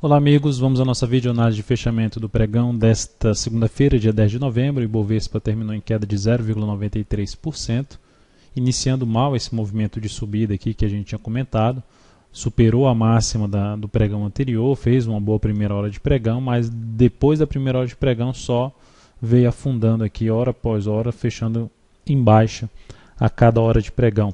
Olá amigos, vamos à nossa videoanálise de fechamento do pregão desta segunda-feira, dia 10 de novembro. O Ibovespa terminou em queda de 0,93%, iniciando mal esse movimento de subida aqui que a gente tinha comentado. Superou a máxima do pregão anterior, fez uma boa primeira hora de pregão, mas depois da primeira hora de pregão só veio afundando aqui hora após hora, fechando em baixa a cada hora de pregão.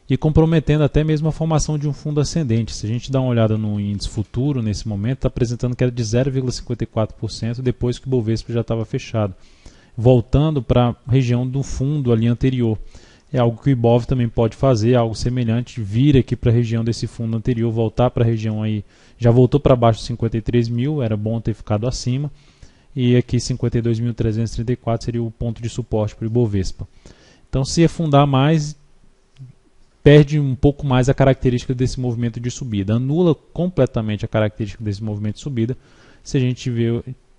E comprometendo até mesmo a formação de um fundo ascendente. Se a gente dá uma olhada no índice futuro, nesse momento, está apresentando queda de 0,54% depois que o Bovespa já estava fechado, voltando para a região do fundo ali anterior. É algo que o Ibov também pode fazer, algo semelhante, vir aqui para a região desse fundo anterior, voltar para a região aí, já voltou para baixo de 53 mil, era bom ter ficado acima, e aqui 52.334 seria o ponto de suporte para o Ibovespa. Então, se afundar mais, perde um pouco mais a característica desse movimento de subida, anula completamente a característica desse movimento de subida se a gente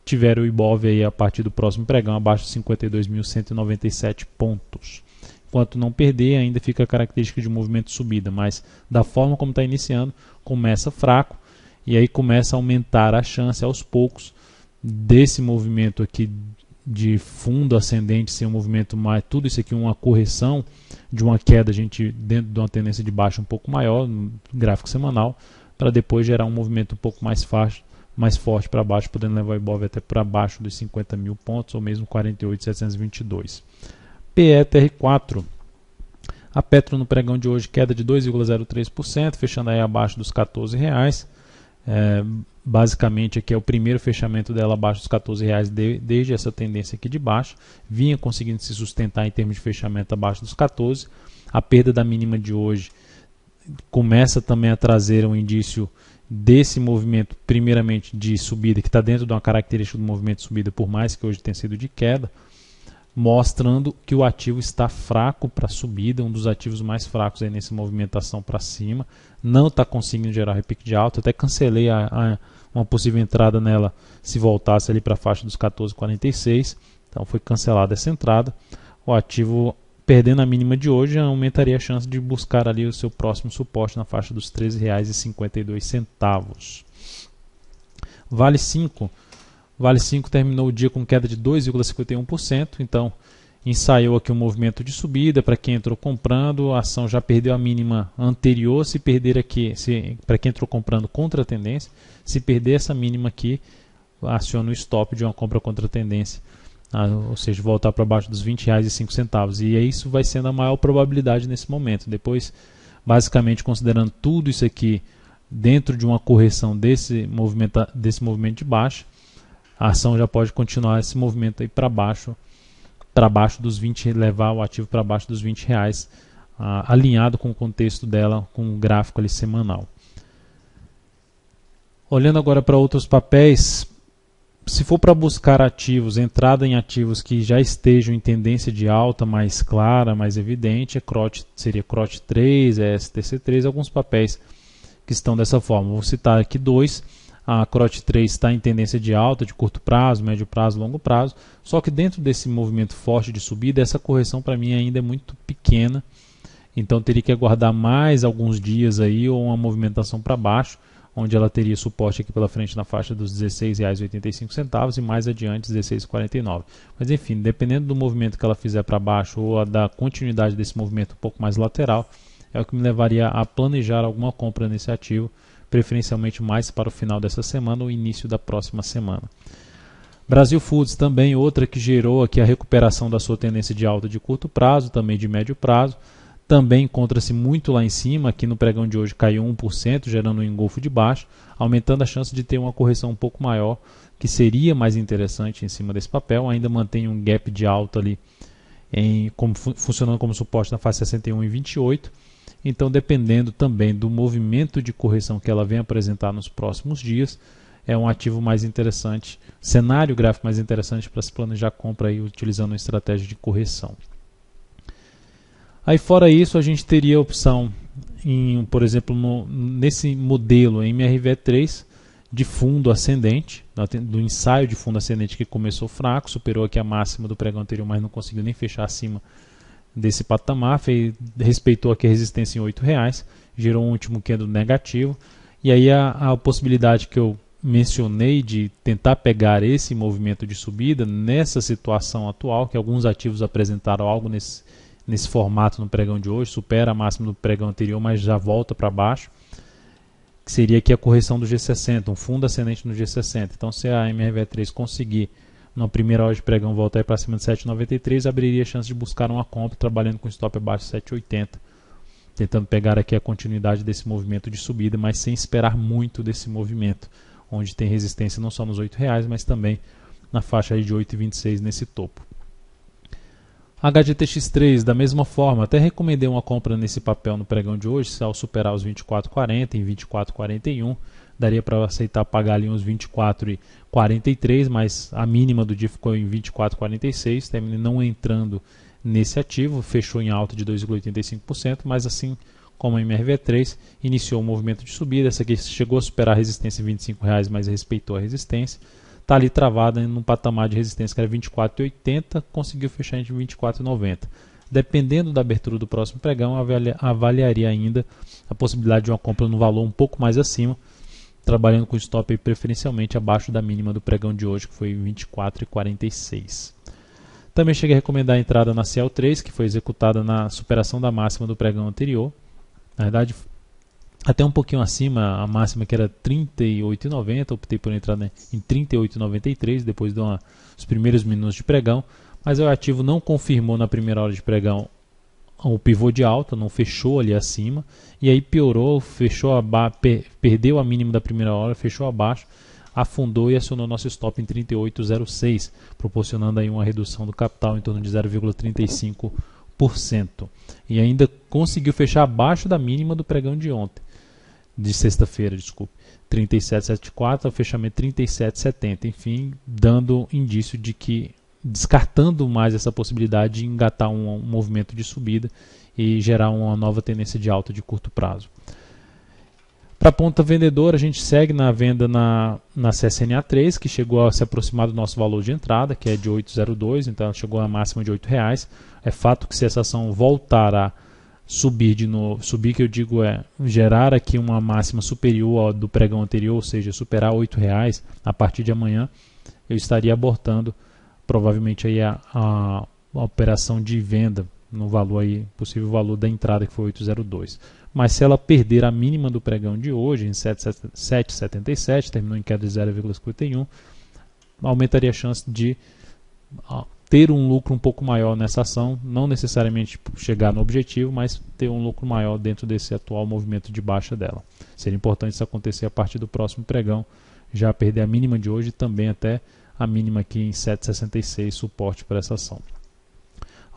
tiver o Ibov aí a partir do próximo pregão abaixo de 52.197 pontos. Enquanto não perder, ainda fica a característica de movimento de subida, mas da forma como está iniciando, começa fraco e aí começa a aumentar a chance aos poucos desse movimento aqui de fundo ascendente ser um movimento mais, tudo isso aqui uma correção de uma queda, a gente dentro de uma tendência de baixa um pouco maior no gráfico semanal, para depois gerar um movimento um pouco mais forte para baixo, podendo levar o Ibov até para baixo dos 50 mil pontos ou mesmo 48.722. PETR4, a Petro no pregão de hoje queda de 2,03%, fechando aí abaixo dos R$14. Basicamente aqui é o primeiro fechamento dela abaixo dos R$14 desde essa tendência aqui de baixo, vinha conseguindo se sustentar em termos de fechamento abaixo dos 14. A perda da mínima de hoje começa também a trazer um indício desse movimento, primeiramente de subida, que está dentro de uma característica do movimento de subida, por mais que hoje tenha sido de queda, mostrando que o ativo está fraco para subida, um dos ativos mais fracos aí nessa movimentação para cima, não está conseguindo gerar repique de alta, até cancelei uma possível entrada nela se voltasse ali para a faixa dos 14,46, então foi cancelada essa entrada. O ativo, perdendo a mínima de hoje, aumentaria a chance de buscar ali o seu próximo suporte na faixa dos R$13,52. Vale 5 terminou o dia com queda de 2,51%, então ensaiou aqui um movimento de subida. Para quem entrou comprando, a ação já perdeu a mínima anterior. Se perder aqui, para quem entrou comprando contra a tendência, se perder essa mínima aqui, aciona o stop de uma compra contra a tendência, ou seja, voltar para baixo dos R$20,05. E isso vai sendo a maior probabilidade nesse momento. Depois, basicamente, considerando tudo isso aqui dentro de uma correção desse movimento de baixa, a ação já pode continuar esse movimento aí para baixo dos 20, levar o ativo para baixo dos R$20, alinhado com o contexto dela, com o gráfico ali semanal. Olhando agora para outros papéis, se for para buscar ativos, entrada em ativos que já estejam em tendência de alta mais clara, mais evidente, seria CROT 3, STC 3, alguns papéis que estão dessa forma. Vou citar aqui dois. A CROT 3 está em tendência de alta, de curto prazo, médio prazo, longo prazo, só que dentro desse movimento forte de subida, essa correção para mim ainda é muito pequena, então teria que aguardar mais alguns dias aí, ou uma movimentação para baixo, onde ela teria suporte aqui pela frente na faixa dos R$16,85 e mais adiante R$16,49. Mas enfim, dependendo do movimento que ela fizer para baixo ou da continuidade desse movimento um pouco mais lateral, é o que me levaria a planejar alguma compra nesse ativo, preferencialmente mais para o final dessa semana ou início da próxima semana. Brasil Foods também, outra que gerou aqui a recuperação da sua tendência de alta de curto prazo, também de médio prazo, também encontra-se muito lá em cima, aqui no pregão de hoje caiu 1%, gerando um engolfo de baixo, aumentando a chance de ter uma correção um pouco maior, que seria mais interessante em cima desse papel. Ainda mantém um gap de alta ali, funcionando como suporte na faixa 61,28. Então, dependendo também do movimento de correção que ela vem apresentar nos próximos dias, é um ativo mais interessante, cenário gráfico mais interessante para se planejar compra aí, utilizando uma estratégia de correção. Aí fora isso, a gente teria a opção, por exemplo, nesse modelo MRV3 de fundo ascendente, do ensaio de fundo ascendente que começou fraco, superou aqui a máxima do pregão anterior, mas não conseguiu nem fechar acima desse patamar, respeitou aqui a resistência em R$8, gerou um último candle negativo, e aí a possibilidade que eu mencionei de tentar pegar esse movimento de subida nessa situação atual, que alguns ativos apresentaram algo nesse formato no pregão de hoje, supera a máxima do pregão anterior, mas já volta para baixo, que seria aqui a correção do G60, um fundo ascendente no G60. Então, se a MRV3 conseguir, na primeira hora de pregão, voltar para cima de 7,93, abriria a chance de buscar uma compra, trabalhando com stop abaixo de 7,80, tentando pegar aqui a continuidade desse movimento de subida, mas sem esperar muito desse movimento, onde tem resistência não só nos R$8, mas também na faixa aí de 8,26 nesse topo. HGTX3, da mesma forma, até recomendei uma compra nesse papel no pregão de hoje, ao superar os 24,40 em 24,41, daria para aceitar pagar ali uns 24,43, mas a mínima do dia ficou em 24,46, terminei não entrando nesse ativo, fechou em alta de 2,85%, mas assim como a MRV3, iniciou um movimento de subida. Essa aqui chegou a superar a resistência em R$25, mas respeitou a resistência. Está ali travada em um patamar de resistência que era 24,80, conseguiu fechar em 24,90. Dependendo da abertura do próximo pregão, avaliaria ainda a possibilidade de uma compra no valor um pouco mais acima, trabalhando com stop aí preferencialmente abaixo da mínima do pregão de hoje, que foi 24,46. Também cheguei a recomendar a entrada na CL3, que foi executada na superação da máxima do pregão anterior. Na verdade, até um pouquinho acima, a máxima que era 38,90, optei por entrar em 38,93 depois dos primeiros minutos de pregão, mas o ativo não confirmou na primeira hora de pregão o pivô de alta, não fechou ali acima, e aí piorou, perdeu a mínima da primeira hora, fechou abaixo, afundou e acionou nosso stop em 38,06, proporcionando aí uma redução do capital em torno de 0,35%. E ainda conseguiu fechar abaixo da mínima do pregão de ontem, de sexta-feira, desculpe, 37,74, ao fechamento 37,70, enfim, dando indício de que, descartando mais essa possibilidade de engatar um movimento de subida e gerar uma nova tendência de alta de curto prazo. Para a ponta vendedora, a gente segue na venda na CSNA3, que chegou a se aproximar do nosso valor de entrada, que é de 8,02, então ela chegou a máxima de R$8. É fato que se essa ação voltar a subir de novo, subir que eu digo é gerar aqui uma máxima superior ao do pregão anterior, ou seja, superar R$8 a partir de amanhã, eu estaria abortando provavelmente aí a operação de venda no valor aí, possível valor da entrada, que foi 8,02. Mas se ela perder a mínima do pregão de hoje, em 7,77, terminou em queda de 0,51, aumentaria a chance de ter um lucro um pouco maior nessa ação, não necessariamente chegar no objetivo, mas ter um lucro maior dentro desse atual movimento de baixa dela. Seria importante isso acontecer a partir do próximo pregão, já perder a mínima de hoje e também até a mínima aqui em 7,66, suporte para essa ação.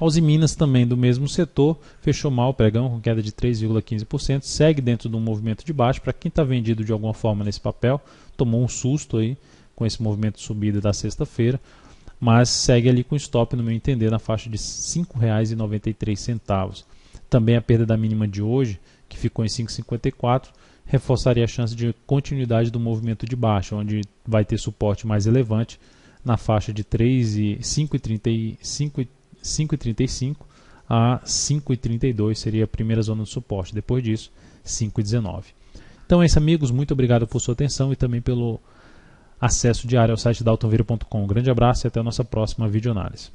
A Uzi Minas, também do mesmo setor, fechou mal o pregão com queda de 3,15%, segue dentro de um movimento de baixo. Para quem está vendido de alguma forma nesse papel, tomou um susto aí com esse movimento de subida da sexta-feira, mas segue ali com stop, no meu entender, na faixa de R$ 5,93. Também a perda da mínima de hoje, que ficou em 5,54, reforçaria a chance de continuidade do movimento de baixa, onde vai ter suporte mais relevante na faixa de 5,35 a 5,32 seria a primeira zona de suporte. Depois disso, 5,19. Então é isso, amigos. Muito obrigado por sua atenção e também pelo acesso diário ao site daltonvira.com. Um grande abraço e até a nossa próxima videoanálise.